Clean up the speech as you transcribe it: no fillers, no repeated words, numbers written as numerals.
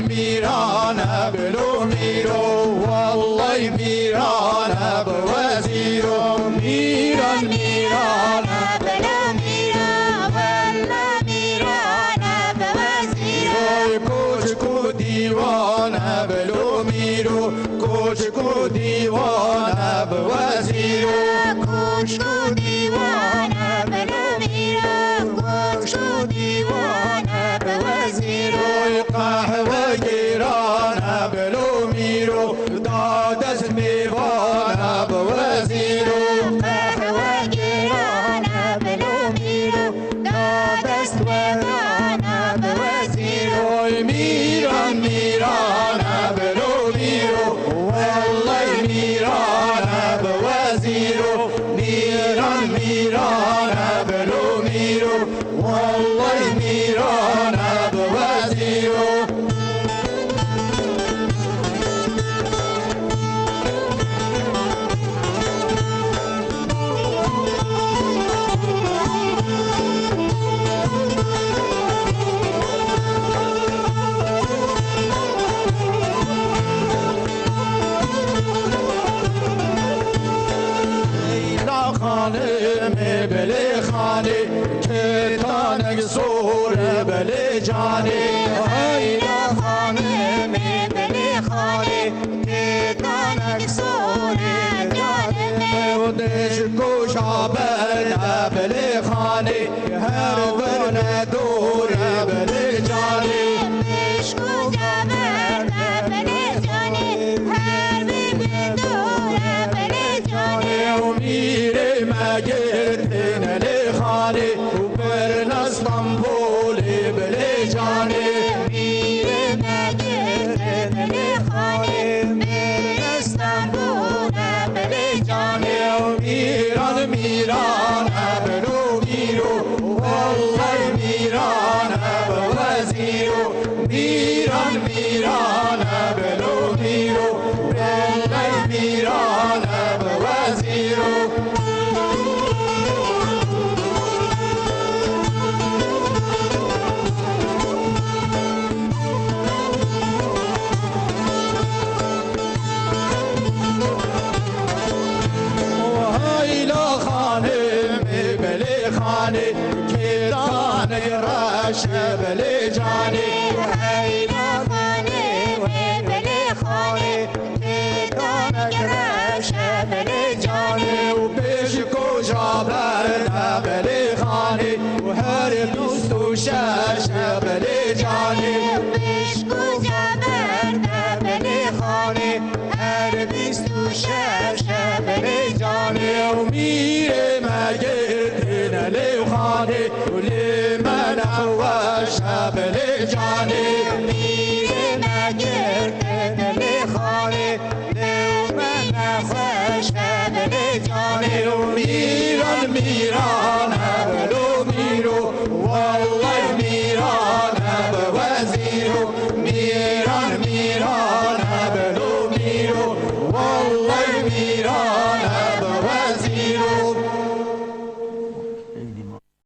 میرانه بلو میرو والله میرانه بوزیرو میران میرانه بلو میرو والله میرانه بوزیرو کوچکو دیوانه بلو میرو کوچکو دیوانه بوزیرو کوچکو دیوانه بلو میرو کوچکو دیوانه بوزیرو قهوه گیرانه بلو میرو داد از میوانه بوزیرو قهوه گیرانه بلو میرو داد از میوانه بوزیرو میران میرانه بلو میرو والله میرانه بوزیرو میران میرانه بلو میرو والله میرانه بوزیرو خانه بله خانه که تانک سوره بله جانه ایلا خانه بله خانه که تانک سوره جانه و دش گوشابه بله خانه هر ورن دوره بله جانه مشکو جبر بله جانه هر بی دوره بله جانه و میره مگرد نله خانه و برن استانبول بله جانه میره مگرد بله خانه برن استانبول بله جانه و میران میران بلو میرو والله میران بوزیرو میران میران بلو میرو والله میران بوزیرو که دانه راش بله جانه ایلا خانه بله خانه که دانه راش بله جانه و پیش کجا برد بله خانه و هر دوست و شش بله جانه پیش کجا برد بله خانه هر بیست و شش بله جانه و میره مگرد نله خانه و لیمن خوش بله جانه میره مگرد بله خانه لیمن خوش بله جانه و میران میران